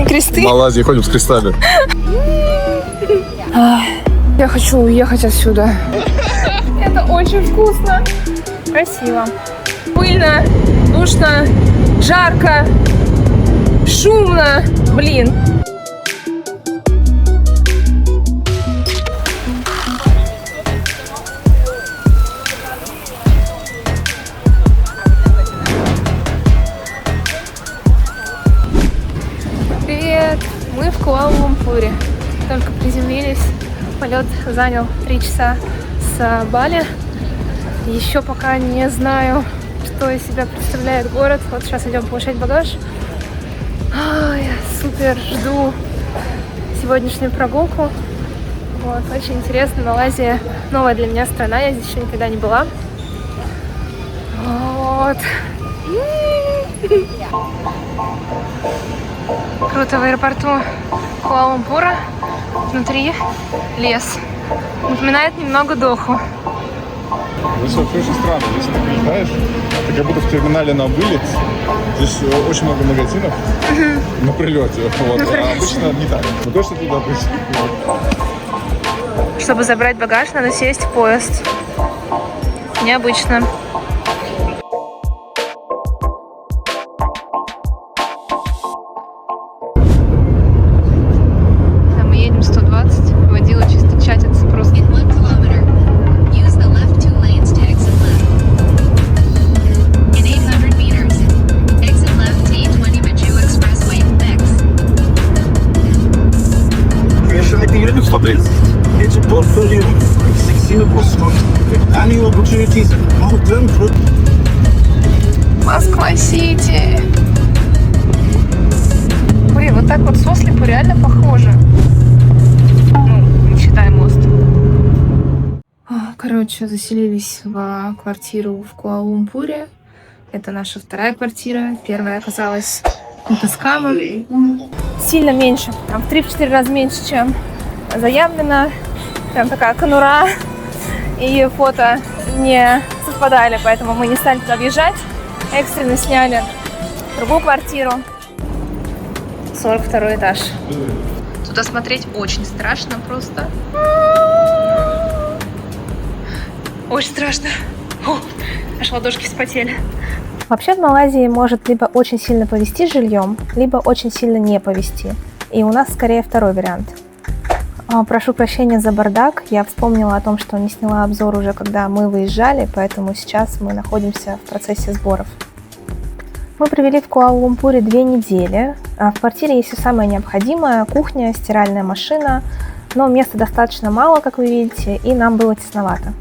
Кресты? В Малайзии ходим с крестами. Я хочу уехать отсюда. Это очень вкусно. Красиво. Пыльно, душно, жарко, шумно. Блин. Привет! Мы в Куала-Лумпуре. Только приземлились. Полет занял 3 часа с Бали. Еще пока не знаю, что из себя представляет город. Вот сейчас идем получать багаж. Я супер жду сегодняшнюю прогулку. Вот, очень интересно. Малайзия новая для меня страна. Я здесь еще никогда не была. Вот. Круто в аэропорту Куала-Лумпура. Внутри лес. Напоминает немного Доху. Здесь вообще очень странно. Если ты приезжаешь, ты как будто в терминале на вылет. Здесь очень много магазинов на прилете. Вот. А обычно не так. Мы точно туда пришли. Чтобы забрать багаж, надо сесть в поезд. Необычно. Мы едем 120. Водила чисто чатится просто. Смотреть. Москва-Сити. Блин, вот так вот сослепу реально похоже. Ну, не считая мост. Короче, заселились в квартиру в Куала-Лумпуре. Это наша вторая квартира. Первая оказалась в Тоскану. Сильно меньше. Там в 3-4 раза меньше, чем заявлено. Прям такая конура. И фото не совпадали, поэтому мы не стали туда въезжать. Экстренно сняли другую квартиру. 42 этаж. Туда смотреть очень страшно просто. Очень страшно. Аж ладошки вспотели. Вообще в Малайзии может либо очень сильно повезти с жильем, либо очень сильно не повезти. И у нас скорее второй вариант. Прошу прощения за бардак. Я вспомнила о том, что не сняла обзор уже, когда мы выезжали, поэтому сейчас мы находимся в процессе сборов. Мы провели в Куала-Лумпуре 2 недели. В квартире есть все самое необходимое: кухня, стиральная машина, но места достаточно мало, как вы видите, и нам было тесновато.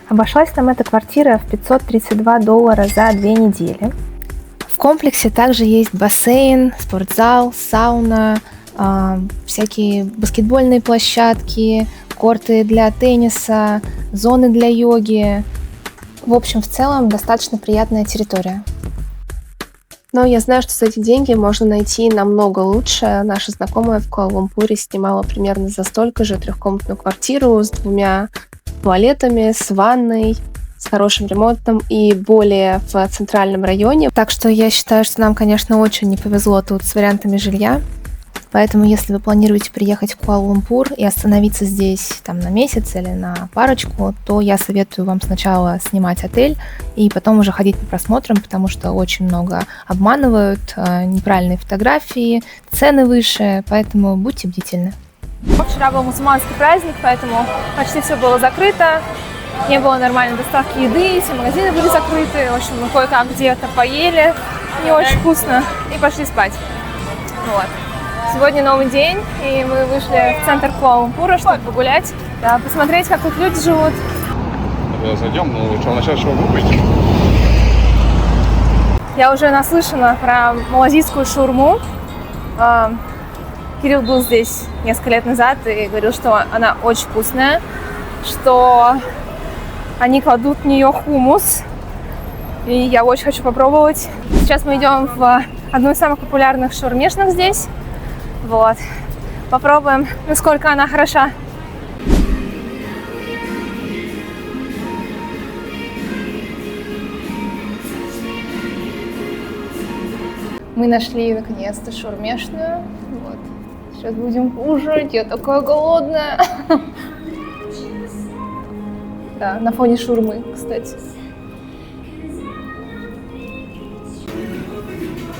Обошлась нам эта квартира в $532 за 2 недели. В комплексе также есть бассейн, спортзал, сауна, всякие баскетбольные площадки, корты для тенниса, зоны для йоги. В общем, в целом, достаточно приятная территория. Но я знаю, что за эти деньги можно найти намного лучше. Наша знакомая в Куала-Лумпуре снимала примерно за столько же 3-комнатную квартиру с 2 туалетами, с ванной, с хорошим ремонтом и более в центральном районе. Так что я считаю, что нам, конечно, очень не повезло тут с вариантами жилья. Поэтому, если вы планируете приехать в Куала-Лумпур и остановиться здесь там на месяц или на парочку, то я советую вам сначала снимать отель и потом уже ходить по просмотрам, потому что очень много обманывают, неправильные фотографии, цены выше, поэтому будьте бдительны. Вчера был мусульманский праздник, поэтому почти все было закрыто, не было нормальной доставки еды, все магазины были закрыты, в общем, мы кое-как где-то поели, не очень вкусно, и пошли спать. Вот. Сегодня новый день, и мы вышли в центр Куала-Лумпура, чтобы погулять, посмотреть, как тут люди живут. Зайдем, но что, начать шоу выйти? Я уже наслышана про малазийскую шаурму. Кирилл был здесь несколько лет назад и говорил, что она очень вкусная, что они кладут в нее хумус, и я очень хочу попробовать. Сейчас мы идем в одну из самых популярных шаурмешных здесь. Вот. Попробуем, насколько она хороша. Мы нашли наконец-то шаурмешную. Вот. Сейчас будем кушать. Я такая голодная. Да, на фоне шаурмы, кстати.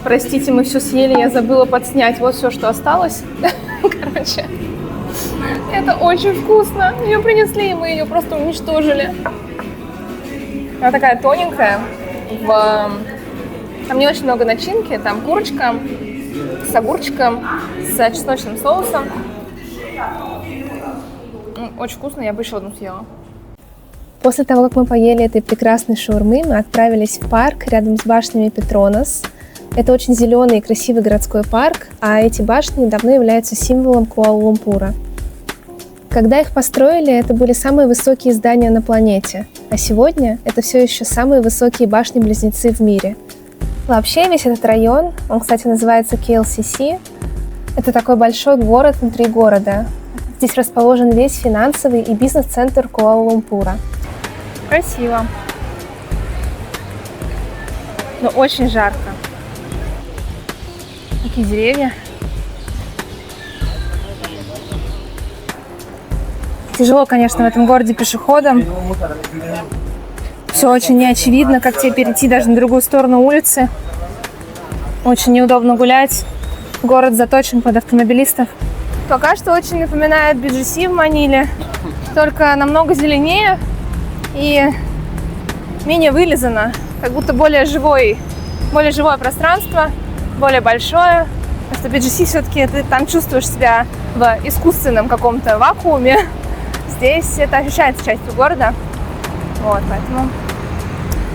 Простите, мы все съели, я забыла подснять. Вот все, что осталось. Короче, это очень вкусно. Ее принесли, и мы ее просто уничтожили. Она такая тоненькая. Там не очень много начинки. Там курочка с огурчиком, с чесночным соусом. Очень вкусно, я бы еще одну съела. После того, как мы поели этой прекрасной шаурмы, мы отправились в парк рядом с башнями Петронас. Это очень зеленый и красивый городской парк, а эти башни давно являются символом Куала-Лумпура. Когда их построили, это были самые высокие здания на планете, а сегодня это все еще самые высокие башни-близнецы в мире. Вообще весь этот район, он, кстати, называется KLCC, это такой большой город внутри города. Здесь расположен весь финансовый и бизнес-центр Куала-Лумпура. Красиво, но очень жарко. Такие деревья. Тяжело, конечно, в этом городе пешеходам. Все очень неочевидно, как тебе перейти даже на другую сторону улицы. Очень неудобно гулять. Город заточен под автомобилистов. Пока что очень напоминает BGC в Маниле, только намного зеленее и менее вылизано. Как будто более живое пространство, более большое. Потому что BGC все-таки ты там чувствуешь себя в искусственном каком-то вакууме. Здесь это ощущается частью города. Вот, поэтому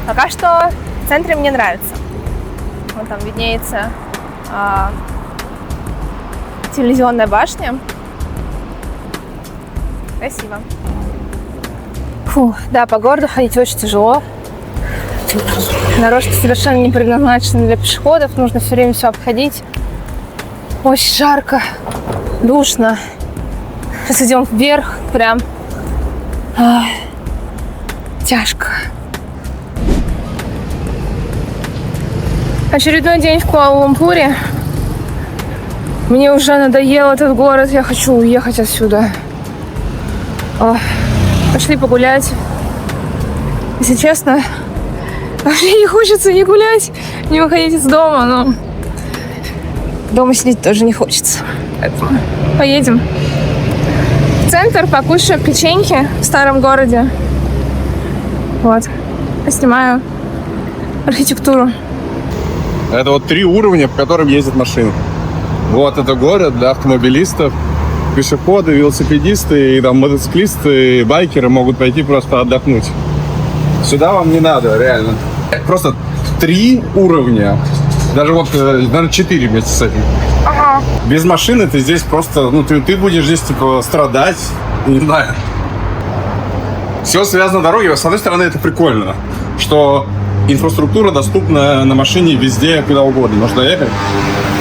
пока что в центре мне нравится. Вон там виднеется телевизионная башня. Красиво. Фу, да, по городу ходить очень тяжело. Дорожки совершенно не предназначены для пешеходов. Нужно все время все обходить. Очень жарко, душно. Сейчас идем вверх, прям тяжко. Очередной день в Куала-Лумпуре. Мне уже надоел этот город, я хочу уехать отсюда. Пошли погулять. Если честно, вообще не хочется ни гулять, ни выходить из дома, но дома сидеть тоже не хочется. Поэтому поедем в центр, покушаю печеньки в старом городе. Вот. Поснимаю архитектуру. Это вот 3 уровня, по которым ездят машины. Вот это город для автомобилистов, пешеходы, велосипедисты, и там мотоциклисты, байкеры могут пойти просто отдохнуть. Сюда вам не надо, реально. Просто 3 уровня. Даже вот, наверное, 4 вместе с этим. Ага. Без машины ты здесь просто, ты будешь здесь, типа, страдать, не знаю. Все связано с дорогой. С одной стороны, это прикольно, что инфраструктура доступна на машине везде, куда угодно можно ехать.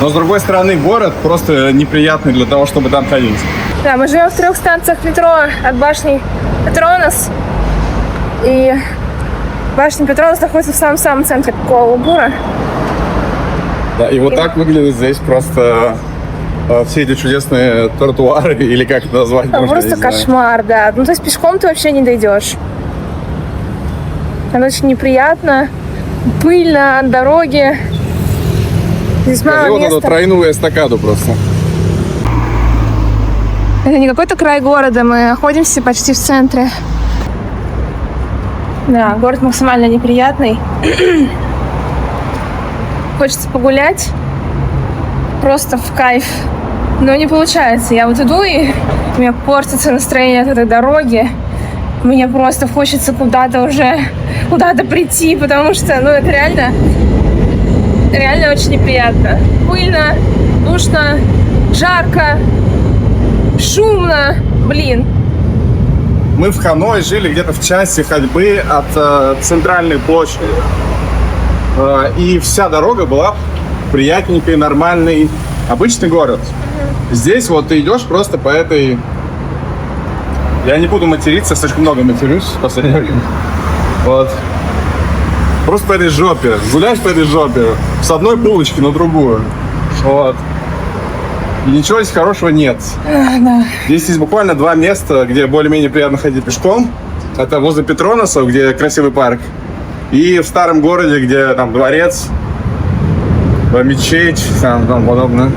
Но с другой стороны, город просто неприятный для того, чтобы там ходить. Да, мы живем в 3 станциях метро от башни Петронас. И башня Петронас находится в самом-самом центре Куала-Лумпура. Да, и вот так выглядит здесь просто все эти чудесные тротуары, или как это назвать? Там просто кошмар, да. То есть пешком ты вообще не дойдешь. Это очень неприятно, пыльно от дороги. Здесь мало места. Вот эту тройную эстакаду просто. Это не какой-то край города, мы находимся почти в центре. Да, город максимально неприятный. Хочется погулять, просто в кайф, но не получается. Я вот иду, и у меня портится настроение от этой дороги. Мне просто хочется куда-то прийти, потому что, это реально очень неприятно. Пыльно, душно, жарко, шумно, блин. Мы в Ханое жили где-то в часе ходьбы от центральной площади. И вся дорога была приятненькой, нормальной, обычный город. Здесь вот ты идешь просто по этой... Я не буду материться, слишком много матерюсь в последнее время. Вот. Просто по этой жопе. Гуляешь по этой жопе. С одной полочки на другую. Вот. И ничего здесь хорошего нет. Да. Здесь есть буквально два места, где более-менее приятно ходить пешком. Это возле Петроносов, где красивый парк. И в старом городе, где там дворец, мечеть, там подобное.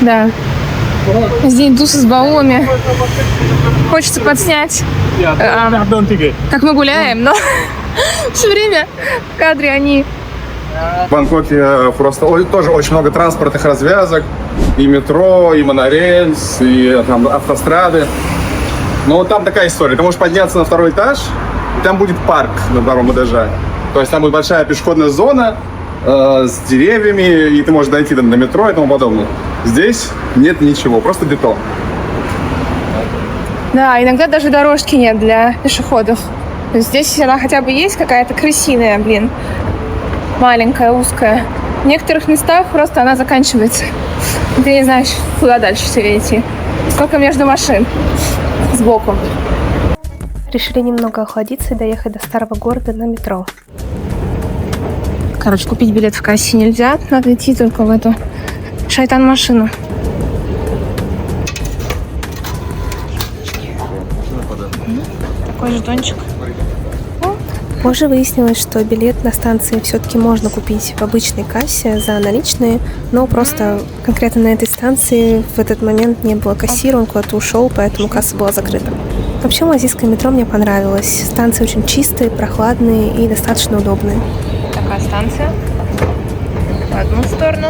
Да. Здесь индусы с баулами. Хочется подснять, как мы гуляем, но все время в кадре они. В Бангкоке просто тоже очень много транспортных развязок. И метро, и монорельс, и там автострады. Но вот там такая история. Ты можешь подняться на второй этаж, и там будет парк на втором этаже. То есть там будет большая пешеходная зона с деревьями, и ты можешь дойти до метро и тому подобное. Здесь нет ничего, просто бетон. Да, иногда даже дорожки нет для пешеходов. То есть здесь она хотя бы есть какая-то крысиная, маленькая, узкая. В некоторых местах просто она заканчивается. Ты не знаешь, куда дальше тебе идти. Сколько между машин сбоку. Решили немного охладиться и доехать до старого города на метро. Короче, купить билет в кассе нельзя. Надо идти только в эту шайтан-машину. Такой жетончик. Позже выяснилось, что билет на станции все-таки можно купить в обычной кассе за наличные, но просто конкретно на этой станции в этот момент не было кассира, он куда-то ушел, поэтому касса была закрыта. Вообще малазийское метро мне понравилось. Станции очень чистые, прохладные и достаточно удобные. Такая станция в одну сторону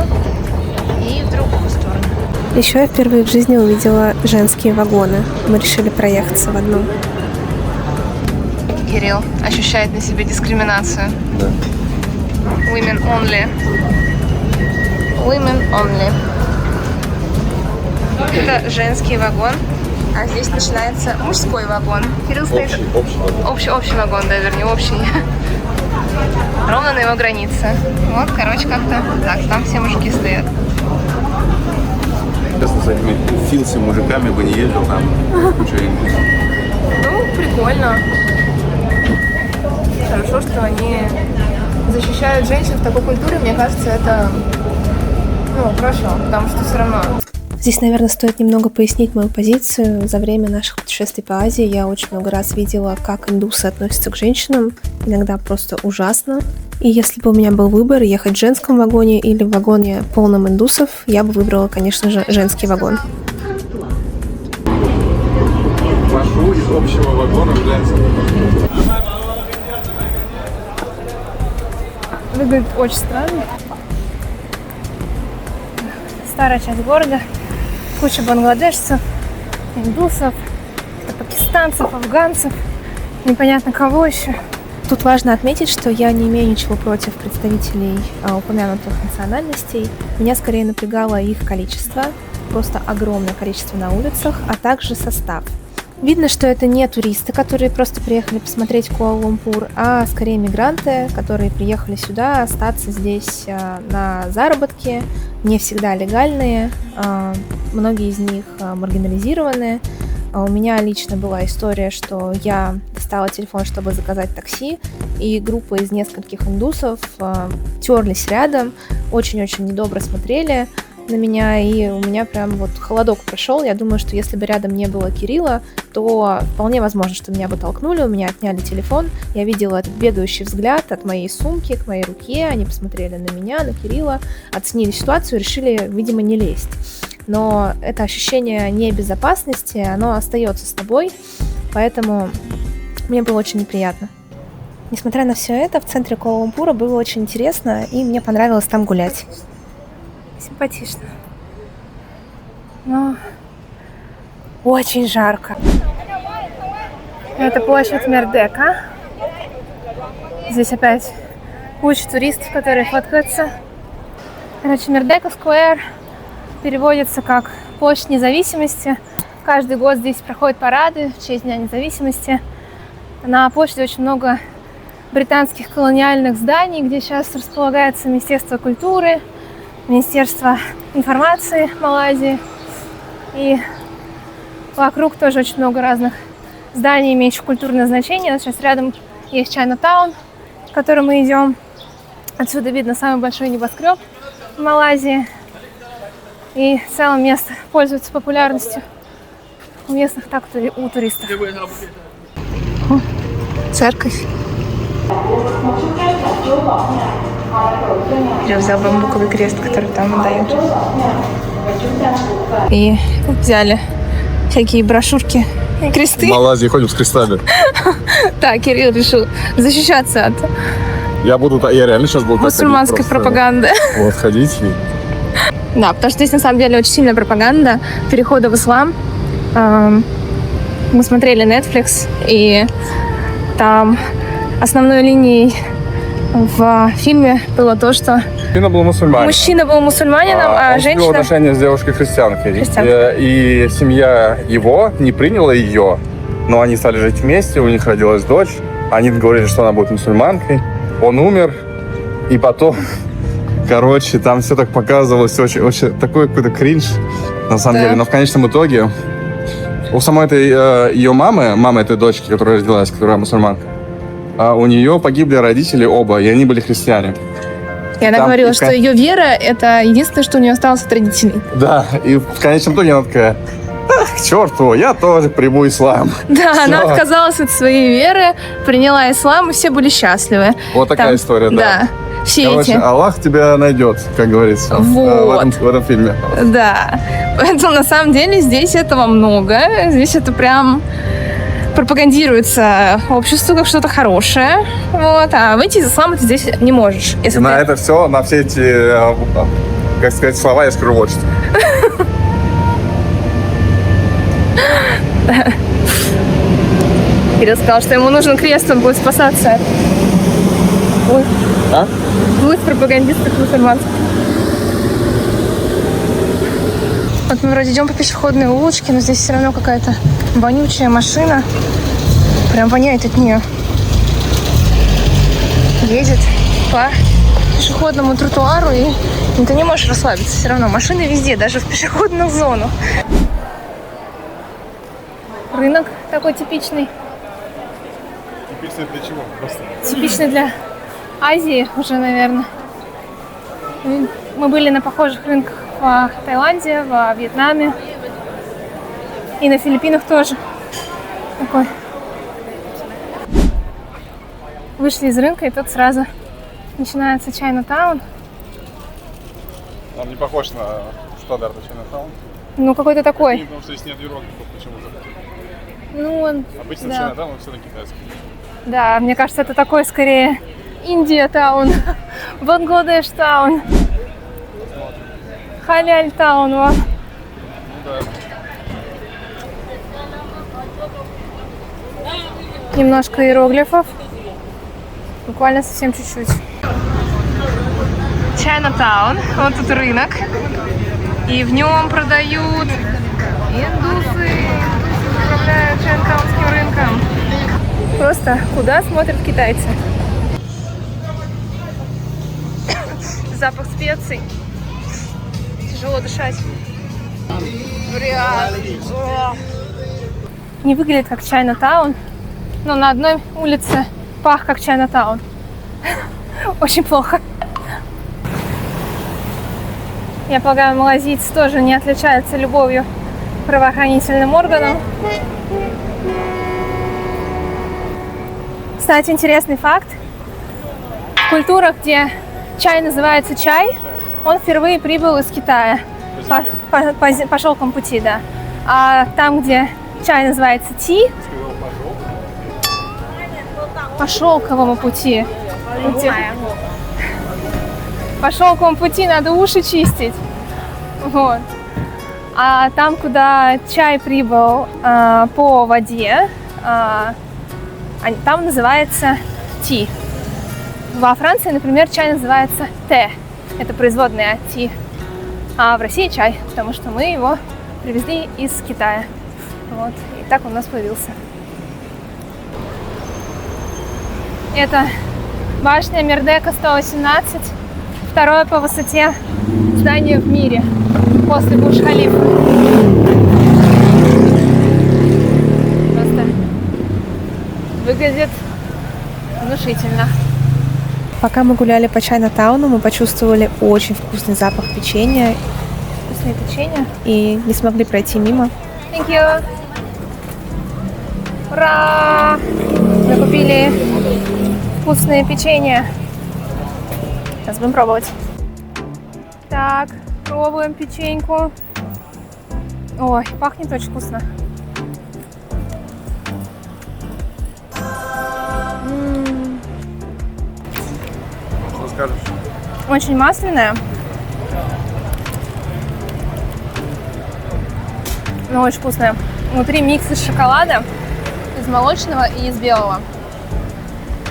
и в другую сторону. Еще я впервые в жизни увидела женские вагоны. Мы решили проехаться в одном. Кирилл ощущает на себе дискриминацию. Да. Women only. Women only. Это женский вагон, а здесь начинается мужской вагон. Кирилл стоит... Общий вагон, да, вернее, общий. Ровно на его границе. Вот, короче, как-то так, там все мужики стоят. Честно, с этими филси мужиками бы не ездил там. Ну, прикольно. Хорошо, что они защищают женщин в такой культуре, мне кажется, это хорошо, потому что все равно. Здесь, наверное, стоит немного пояснить мою позицию. За время наших путешествий по Азии я очень много раз видела, как индусы относятся к женщинам. Иногда просто ужасно. И если бы у меня был выбор ехать в женском вагоне или в вагоне полном индусов, я бы выбрала, конечно же, женский вагон. Машу из общего вагона в женском. Выглядит очень странно. Старая часть города. Куча бангладешцев, индусов, пакистанцев, афганцев. Непонятно кого еще. Тут важно отметить, что я не имею ничего против представителей упомянутых национальностей. Меня скорее напрягало их количество. Просто огромное количество на улицах, а также состав. Видно, что это не туристы, которые просто приехали посмотреть Куала-Лумпур, а скорее мигранты, которые приехали сюда остаться здесь на заработки, не всегда легальные, многие из них маргинализированные. У меня лично была история, что я достала телефон, чтобы заказать такси, и группа из нескольких индусов терлись рядом, очень-очень недобро смотрели на меня, и у меня прям вот холодок прошел. Я думаю, что если бы рядом не было Кирилла, то вполне возможно, что меня бы толкнули, у меня отняли телефон. Я видела этот бегающий взгляд от моей сумки к моей руке, они посмотрели на меня, на Кирилла, оценили ситуацию, решили, видимо, не лезть. Но это ощущение небезопасности, оно остается с тобой, поэтому мне было очень неприятно. Несмотря на все это, в центре Куала-Лумпура было очень интересно, и мне понравилось там гулять. Симпатично. Но очень жарко. Это площадь Мердека. Здесь опять куча туристов, которые фоткаются. Короче, Мердека Сквер переводится как площадь независимости. Каждый год здесь проходят парады в честь Дня независимости. На площади очень много британских колониальных зданий, где сейчас располагается Министерство культуры, Министерство информации Малайзии. И вокруг тоже очень много разных зданий, имеющих культурное значение. Сейчас рядом есть Чайна-таун, в который мы идем. Отсюда видно самый большой небоскреб в Малайзии. И в целом место пользуется популярностью у местных, так и у туристов. О, церковь. Я взял бамбуковый крест, который там дают. И взяли всякие брошюрки и кресты. В Малайзии ходим с крестами. Так, Кирилл решил защищаться от Я реально сейчас буду мусульманской пропаганды. Вот, ходить. Да, потому что здесь на самом деле очень сильная пропаганда перехода в ислам. Мы смотрели Netflix, и там основной линией в фильме было то, что Мужчина был мусульманин. мужчина был мусульманином, а он женщина... вступил в отношения с девушкой-христианкой. Христианкой. И семья его не приняла ее, но они стали жить вместе, у них родилась дочь. Они говорили, что она будет мусульманкой. Он умер, и потом, короче, там все так показывалось, очень такой какой-то кринж, на самом деле. Но в конечном итоге у самой этой ее мамы этой дочки, которая родилась, которая мусульманка, у нее погибли родители оба, и они были христиане. И она говорила, что ее вера — это единственное, что у нее осталось от родителей. Да, и в конечном итоге она такая: к черту, я тоже приму ислам. Да, Всё. она отказалась от своей веры, приняла ислам, и все были счастливы. Вот такая история, да. Да, все Короче, эти. Аллах тебя найдет, как говорится, Вот. в этом фильме. Да, поэтому на самом деле здесь этого много. Здесь это прям пропагандируется обществу как что-то хорошее. Вот. А выйти из ислама ты здесь не можешь. Если На ты... это все, на все эти, как сказать, слова я скажу вот что. Кирилл сказал, что ему нужен крест, он будет спасаться от двух пропагандистов мусульманских. Вот мы вроде идем по пешеходной улочке, но здесь все равно какая-то вонючая машина. Прям воняет от нее. Едет по пешеходному тротуару, и ты не можешь расслабиться. Все равно машины везде, даже в пешеходную зону. Рынок такой типичный. Типичный для чего? Просто. Типичный для Азии уже, наверное. Мы были на похожих рынках в Таиланде, в Вьетнаме и на Филиппинах тоже. Такой. Вышли из рынка, и тут сразу начинается Чайна-таун. Он не похож на стандартный Чайна-таун. Ну, какой-то такой. Потому что здесь нет иероглифов почему-то. Ну, он... Обычно да. Чайна-таун все на китайском. Да, мне кажется, это такой скорее Индия-таун, Бангладеш-таун, Халяль-таун. Вот. Немножко иероглифов. Буквально совсем чуть-чуть. Чайна-таун. Вот тут рынок. И в нем продают индусы. Управляют чайна-таунским рынком. Просто куда смотрят китайцы. Запах специй. Тяжело дышать. Не выглядит как Чайна-таун, но на одной улице пах как Чайна-таун. Очень плохо. Я полагаю, малазийцы тоже не отличаются любовью к правоохранительным органам. Кстати, интересный факт. В культурах, где чай называется чай, он впервые прибыл из Китая по шелковому пути, да. А там, где чай называется ти, по шелковому пути. По шелковому пути надо уши чистить. Вот. А там, куда чай прибыл по воде, там называется ти. Во Франции, например, чай называется те. Это производная от ти. А в России чай, потому что мы его привезли из Китая. Вот. И так он у нас появился. Это башня Мирдека 118. Второе по высоте здание в мире после Бурдж-Халифа. Просто выглядит внушительно. Пока мы гуляли по Чайна-тауну, мы почувствовали очень вкусный запах печенья. Вкусное печенье. И не смогли пройти мимо. Thank you. Ура! Мы купили вкусное печенье. Сейчас будем пробовать. Так, пробуем печеньку. Ой, пахнет очень вкусно. Что скажешь? Очень масляная. Но очень вкусная. Внутри микс из шоколада, из молочного и из белого.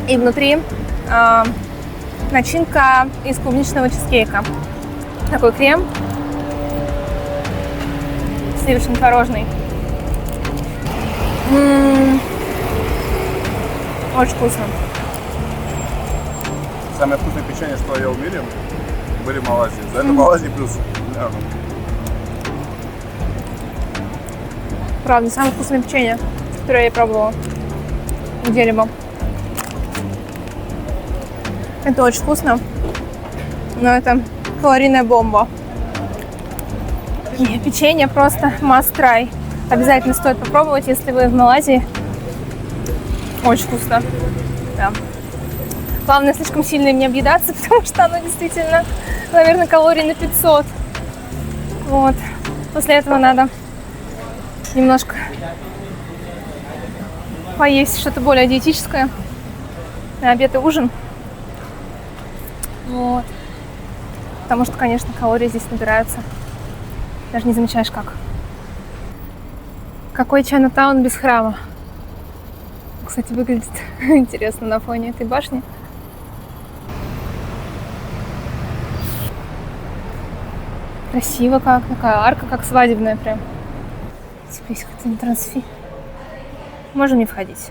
И внутри начинка из клубничного чизкейка. Такой крем сливочно-творожный. Очень вкусно. Самое вкусное печенье, что я ел в мире, были в Малайзии. За это в Малайзии плюс. Правда, самое вкусное печенье, которое я пробовала где-либо. Это очень вкусно, но это калорийная бомба. И печенье просто must try. Обязательно стоит попробовать, если вы в Малайзии. Очень вкусно. Да. Главное, слишком сильно им не объедаться, потому что оно действительно, наверное, калорий на 500. Вот. После этого надо немножко поесть что-то более диетическое на обед и ужин. Вот. Потому что, конечно, калории здесь набираются. Даже не замечаешь, как. Какой Чайна-таун без храма. Кстати, выглядит интересно на фоне этой башни. Красиво как. Такая арка, как свадебная прям. Здесь какой-то трансфи. Можем не входить.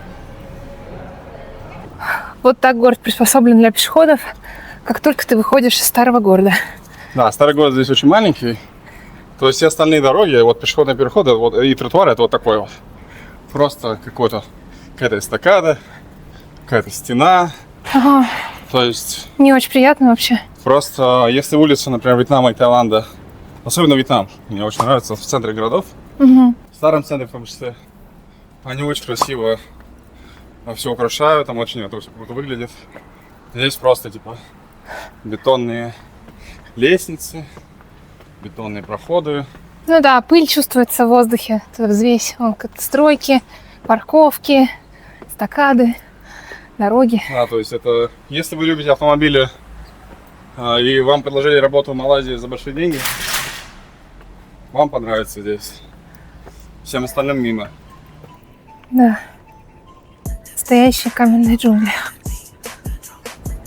Вот так город приспособлен для пешеходов, как только ты выходишь из старого города. Да, старый город здесь очень маленький. То есть все остальные дороги, вот пешеходные переходы вот, и тротуары, это вот такой вот. Просто какая-то эстакада, какая-то стена. Ага. То есть Не очень приятно вообще. просто если улица, например, Вьетнама и Таиланда, особенно Вьетнам, мне очень нравится, в центре городов, Угу. в старом центре в том числе, они очень красиво все украшают, там очень это все круто выглядит. Здесь просто типа бетонные лестницы, бетонные проходы. Ну да, пыль чувствуется в воздухе. Тут взвесь, как-то стройки, парковки, эстакады, дороги. Да, то есть это, если вы любите автомобили и вам предложили работу в Малайзии за большие деньги, вам понравится здесь. Всем остальным мимо. Да. Настоящие каменные джунгли.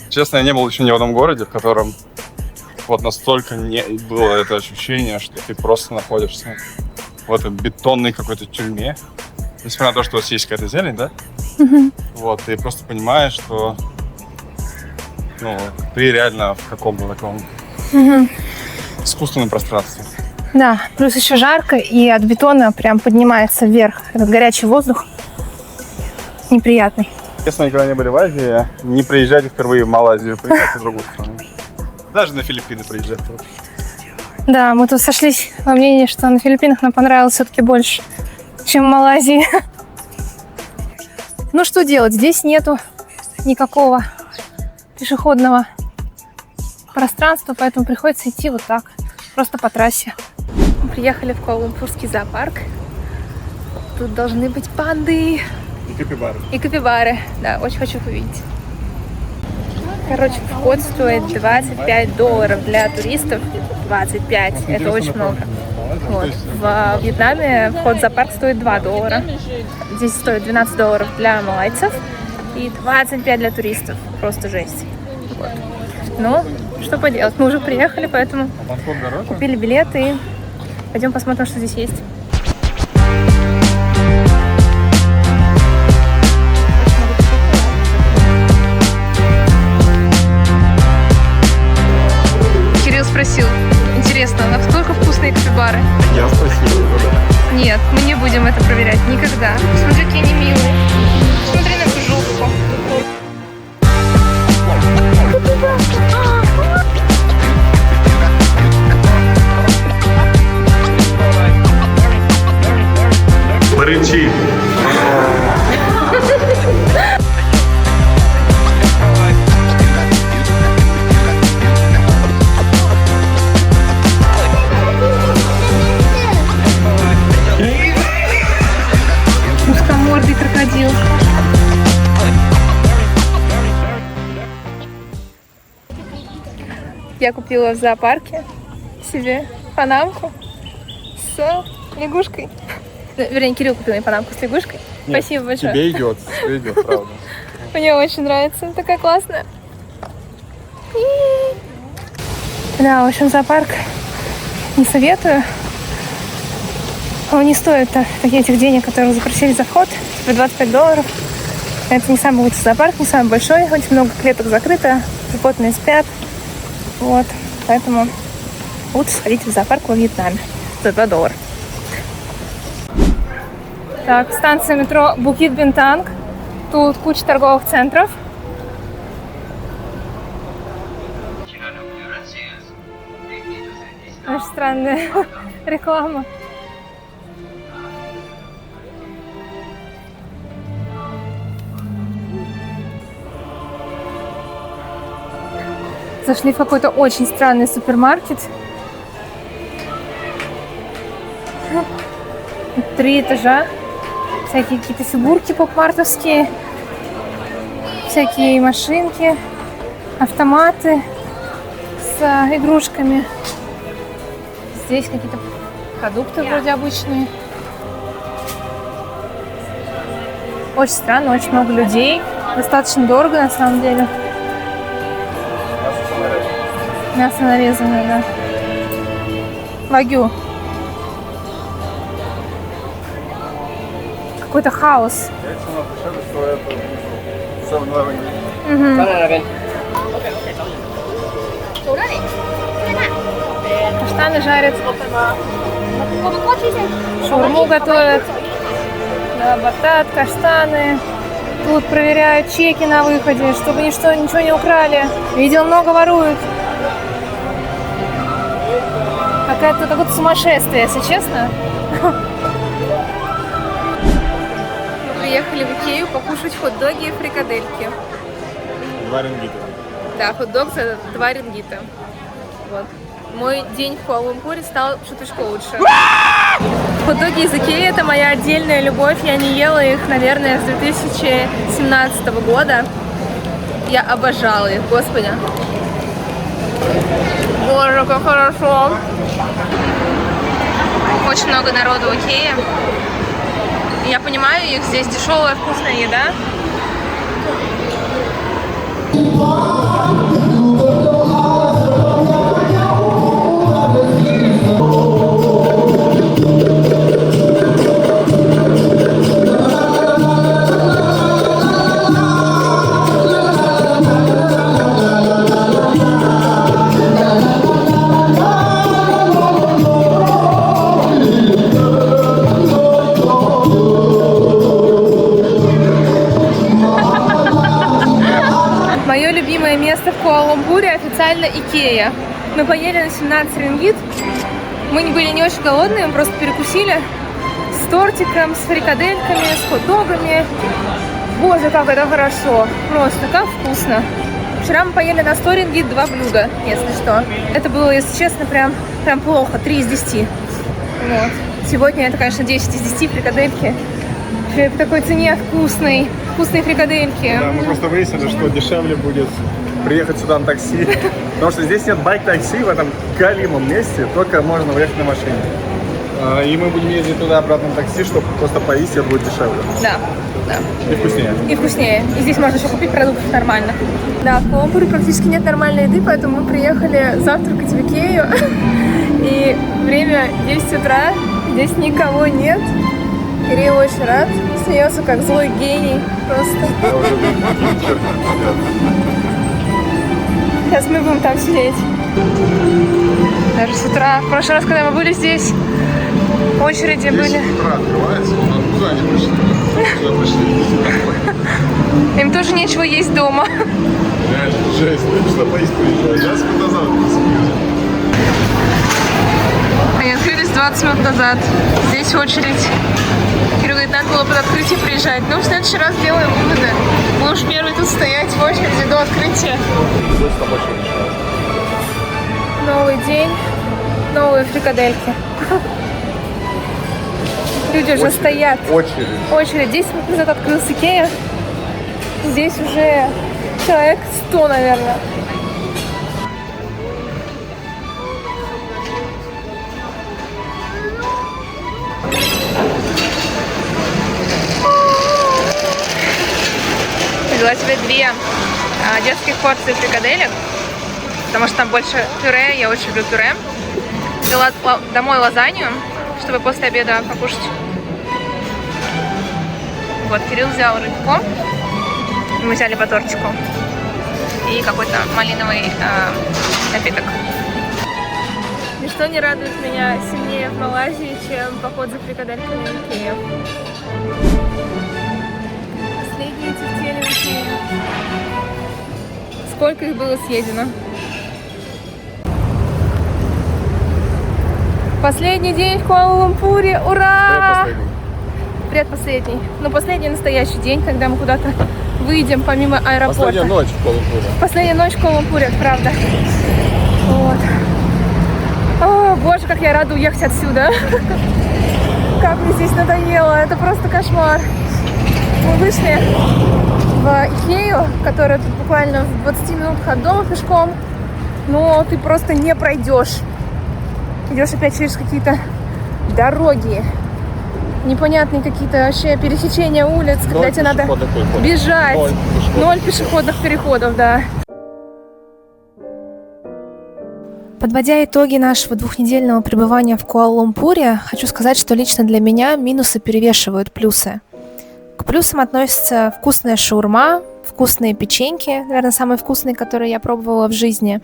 Честно, я не был еще ни в одном городе, в котором вот настолько не было это ощущение, что ты просто находишься в этой бетонной какой-то тюрьме. Несмотря на то, что у вас есть какая-то зелень, да? Вот, ты просто понимаешь, что ты реально в каком-то таком искусственном пространстве. Да, плюс еще жарко, и от бетона прям поднимается вверх этот горячий воздух. Неприятный. Если вы никогда не были в Азии, не приезжайте впервые в Малайзию, приезжайте в другую страну. Даже на Филиппины приезжайте. Да, мы тут сошлись во мнении, что на Филиппинах нам понравилось все-таки больше, чем в Малайзии. Ну что делать? Здесь нету никакого пешеходного пространства, поэтому приходится идти вот так, просто по трассе. Мы приехали в Куала-Лумпурский зоопарк. Тут должны быть панды. И капибары. И капибары. Да, очень хочу их увидеть. Короче, вход стоит $25 для туристов. 25. Это очень много. Вот. В Вьетнаме вход в зоопарк стоит $2. Здесь стоит $12 для малайцев и 25 для туристов. Просто жесть. Вот. Ну, что поделать. Мы уже приехали, поэтому купили билеты и пойдем посмотрим, что здесь есть. Спросил, интересно, насколько вкусные капибары? Я спросил. Нет, мы не будем это проверять никогда. Смотри, какие они милые. Смотри на эту жопку. Я купила в зоопарке себе панамку с лягушкой. Вернее, Кирилл купил мне панамку с лягушкой. Нет, Спасибо большое. Тебе идет, правда. Мне очень нравится, такая классная. Да, в общем, зоопарк не советую. Он не стоит этих денег, которые запросили за вход, типа $25. Это не самый лучший зоопарк, не самый большой. Очень много клеток закрыто, животные спят. Вот, поэтому лучше сходить в зоопарк во Вьетнаме за $2. Так, станция метро Букит Бинтанг. Тут куча торговых центров. Очень странная реклама. Зашли в какой-то очень странный супермаркет. 3 этажа. Всякие какие-то фигурки поп-мартовские. Всякие машинки. Автоматы с игрушками. Здесь какие-то продукты вроде обычные. Очень странно, очень много людей. Достаточно дорого на самом деле. Мясо нарезанное, да. Вагю. Какой-то хаос. Каштаны жарят. Шаурму готовят. Да, батат, каштаны. Тут проверяют чеки на выходе, чтобы ничего не украли. Видел, много воруют. Какое-то сумасшествие, если честно. Мы приехали в Икею покушать хот-доги и фрикадельки. 2 рингита. Да, хот-дог за 2 рингита. Вот. Мой день в Куала-Лумпуре стал чуточку лучше. Хот-доги из Икеи — это моя отдельная любовь. Я не ела их, наверное, с 2017 года. Я обожала их, господи. Боже, как хорошо. Очень много народу в Икее. Я понимаю, их здесь дешевая вкусная еда. Мое любимое место в Куала-Лумпуре официально Икея. Мы поели на 17 рингит. Мы были не очень голодные, мы просто перекусили с тортиком, с фрикадельками, с хот-догами. Боже, как это хорошо! Просто как вкусно! Вчера мы поели на 100 рингит 2 блюда, если что. Это было, если честно, прям плохо, 3 из 10. Вот. Сегодня это, конечно, 10 из 10 фрикадельки. По такой цене вкусные фрикадельки. Да, мы просто выяснили, что дешевле будет приехать сюда на такси. Потому что здесь нет байк-такси в этом галимом месте, только можно уехать на машине. И мы будем ездить туда-обратно на такси, чтобы просто поесть, это будет дешевле. Да, да. И вкуснее. И вкуснее. И здесь можно еще купить продуктов нормально. Да, в Куала-Лумпуре практически нет нормальной еды, поэтому мы приехали завтракать в Икею. И время 10 утра, здесь никого нет. Кирилл очень рад, смеется как злой гений просто. Сейчас мы будем там сидеть. Даже с утра. В прошлый раз, когда мы были здесь, очереди были. Утро открывается, но куда они пришли? Куда пришли? Им тоже нечего есть дома. Реально, жесть, ты что поесть приезжаешь? 20 минут назад. Они открылись 20 минут назад. Здесь очередь. Кирилл говорит, надо было под открытие приезжать. Ну, в следующий раз делаем выводы. Будешь первый тут стоять в очереди до открытия. Новый день, новые фрикадельки. Люди уже стоят. Очередь. 10 минут назад открылся Икея. Здесь уже человек 100, наверное. Взяла себе 2 детских порции фрикаделек, потому что там больше пюре, я очень люблю пюре. Взяла домой лазанью, чтобы после обеда покушать. Вот, Кирилл взял рыбку, мы взяли по тортику и какой-то малиновый напиток. Ничто не радует меня сильнее в Малайзии, чем поход за фрикадельками в Икею. Последние тефтели в Икею. Сколько их было съедено? Последний день в Куала-Лумпуре! Ура! Предпоследний. Ну, последний настоящий день, когда мы куда-то выйдем помимо аэропорта. Последняя ночь в Куала-Лумпуре. Последняя ночь в Куала-Лумпуре, это правда. Вот. О, боже, как я рада уехать отсюда. Как мне здесь надоело. Это просто кошмар. Мы вышли в Икею, которая тут буквально в 20 минутах от дома пешком. Но ты просто не пройдешь. Идешь опять через какие-то дороги. Непонятные какие-то вообще пересечения улиц, когда тебе надо бежать. 0 пешеходных переходов, да. Подводя итоги нашего 2-недельного пребывания в Куала-Лумпуре, хочу сказать, что лично для меня минусы перевешивают плюсы. К плюсам относятся вкусная шаурма, вкусные печеньки, наверное, самые вкусные, которые я пробовала в жизни,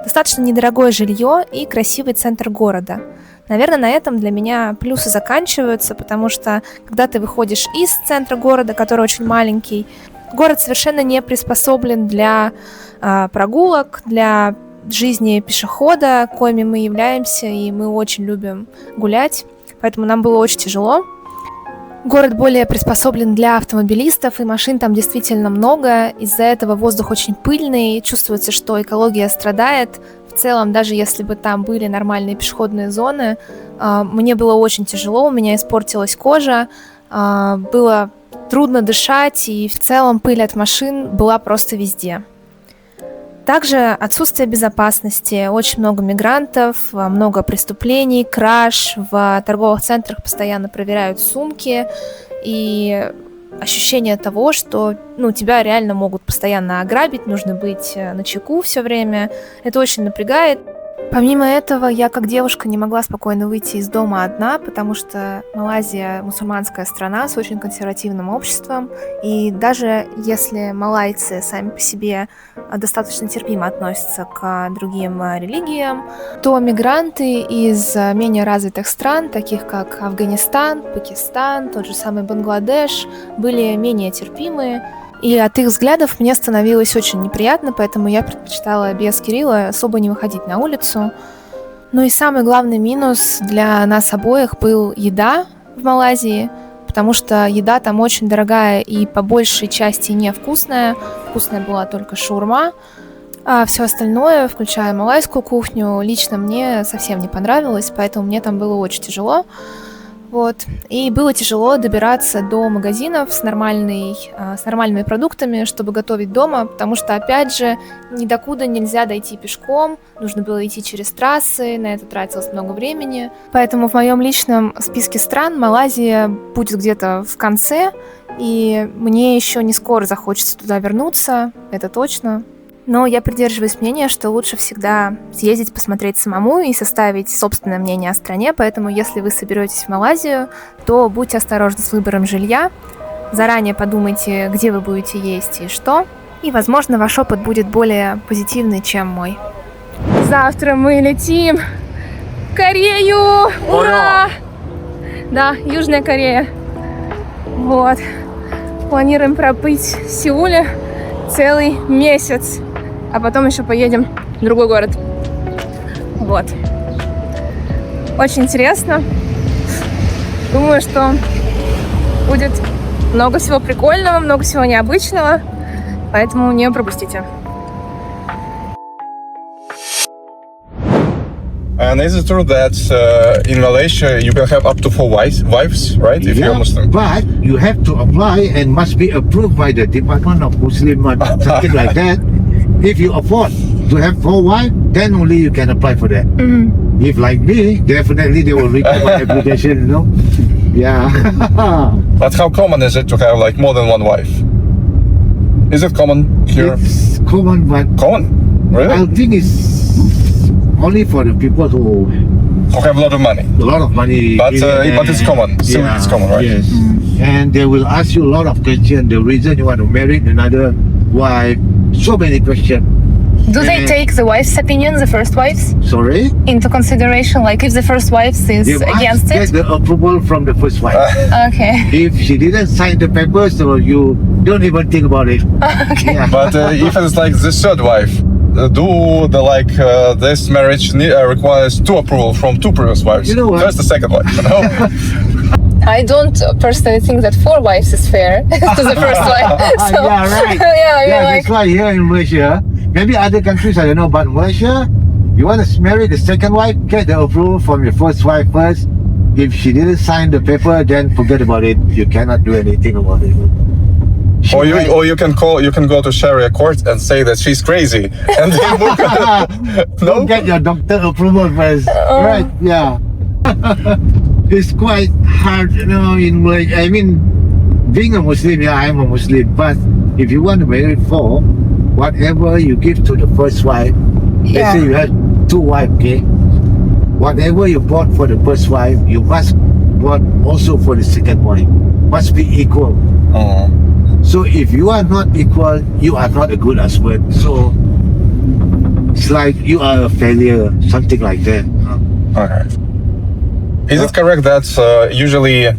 достаточно недорогое жилье и красивый центр города. Наверное, на этом для меня плюсы заканчиваются, потому что когда ты выходишь из центра города, который очень маленький, город совершенно не приспособлен для прогулок, для жизни пешехода, коими мы являемся, и мы очень любим гулять, поэтому нам было очень тяжело. Город более приспособлен для автомобилистов, и машин там действительно много, из-за этого воздух очень пыльный, чувствуется, что экология страдает. В целом, даже если бы там были нормальные пешеходные зоны, мне было очень тяжело, у меня испортилась кожа, было трудно дышать, и в целом пыль от машин была просто везде. Также отсутствие безопасности, очень много мигрантов, много преступлений, краж, в торговых центрах постоянно проверяют сумки, и ощущение того, что тебя реально могут постоянно ограбить, нужно быть начеку все время, это очень напрягает. Помимо этого, я как девушка не могла спокойно выйти из дома одна, потому что Малайзия мусульманская страна с очень консервативным обществом, и даже если малайцы сами по себе достаточно терпимо относятся к другим религиям, то мигранты из менее развитых стран, таких как Афганистан, Пакистан, тот же самый Бангладеш, были менее терпимы. И от их взглядов мне становилось очень неприятно, поэтому я предпочитала без Кирилла особо не выходить на улицу. Ну и самый главный минус для нас обоих был еда в Малайзии, потому что еда там очень дорогая и по большей части невкусная. Вкусная была только шаурма, а все остальное, включая малайскую кухню, лично мне совсем не понравилось, поэтому мне там было очень тяжело. Вот. И было тяжело добираться до магазинов с нормальными продуктами, чтобы готовить дома, потому что, опять же, ни докуда нельзя дойти пешком, нужно было идти через трассы, на это тратилось много времени. Поэтому в моем личном списке стран Малайзия будет где-то в конце, и мне еще не скоро захочется туда вернуться, это точно. Но я придерживаюсь мнения, что лучше всегда съездить, посмотреть самому и составить собственное мнение о стране, поэтому если вы соберетесь в Малайзию, то будьте осторожны с выбором жилья, заранее подумайте, где вы будете есть и что, и, возможно, ваш опыт будет более позитивный, чем мой. Завтра мы летим в Корею! Ура! Да, Южная Корея. Вот. Планируем пробыть в Сеуле целый месяц. А потом еще поедем в другой город. Вот. Очень интересно. Думаю, что будет много всего прикольного, много всего необычного. Поэтому не пропустите. And is it true that in Malaysia you can have up to 4 wives, right? If you're Muslim. But you have to apply and must be approved by the Department of Muslim, something like that. If you afford to have 4 wives, then only you can apply for that. Mm-hmm. If like me, definitely they will read my application, you know? Yeah. But how common is it to have like more than one wife? Is it common here? It's common, but Common? I Really? think it's only for the people who Who have a lot of money. a lot of money. But, in it, but it's and- common. Still it's common, right? Yes. And they will ask you a lot of questions. The reason you want to marry another wife. So many questions. Do they Yeah. take the wife's opinion, the first wife's, Sorry? into consideration? Like if the first wife is You must against get it? the approval from the first wife. Okay. If she didn't sign the papers, so you don't even think about it. Okay. Yeah. But if it's like the third wife, this marriage requires two approval from two previous wives? You know what? First the second wife, you know? I don't personally think that 4 wives is fair to the first wife. So, Yeah, right. yeah, I mean, Yeah, like, that's why here in Malaysia, maybe other countries, I don't know, but Malaysia, you want to marry the second wife, get the approval from your first wife first. If she didn't sign the paper, then forget about it. You cannot do anything about it. She might- or you can go to Sharia court and say that she's crazy, and they move. Don't No. get your doctor approval first. Right, yeah. It's quite hard, you know, in Malaysia. I mean, being a Muslim, yeah, I'm a Muslim, but if you want to marry 4, whatever you give to the first wife, Yeah. let's say you have 2 wives, okay? Whatever you bought for the first wife, you must bought also for the second wife. Must be equal. Oh. So if you are not equal, you are not a good husband. So it's like you are a failure, something like that. Okay. Is it correct that usually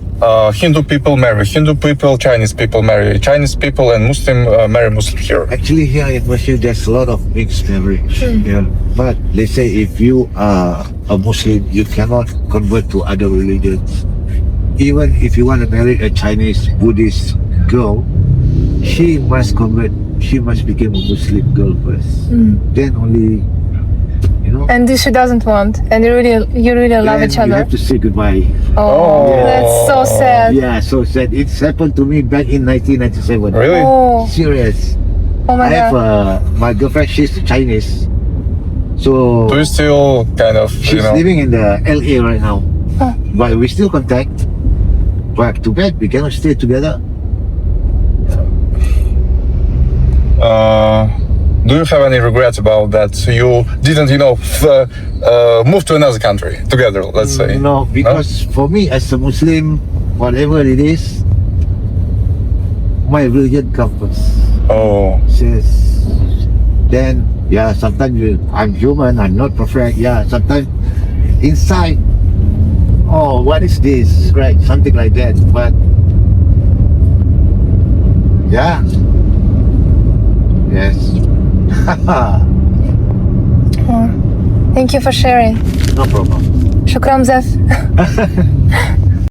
Hindu people marry Hindu people, Chinese people marry Chinese people, and Muslim marry Muslim here? Actually, here in Malaysia, there's a lot of mixed marriage. Yeah. But let's say if you are a Muslim, you cannot convert to other religions. Even if you want to marry a Chinese Buddhist girl, she must convert. She must become a Muslim girl first. Then only, you know. and this she doesn't want, and you really love then each you other. have to say goodbye. Oh, that's so sad. Yeah, so sad. It's happened to me back in 1997. Really? Oh, Serious. oh my I have god. my girlfriend. She's Chinese, so Do you still kind of, she's living in the LA right now. Oh. But we still contact. But too bad we cannot stay together. do you have any regrets about that you didn't, move to another country together, let's say? No, because for me as a Muslim, whatever it is, my religion comes first. Oh, Says then yeah, sometimes I'm human, I'm not perfect. Yeah, sometimes inside, oh, what is this? Right, something like that. But yeah, yes. Thank you for sharing. No problem. Shukram, Zef.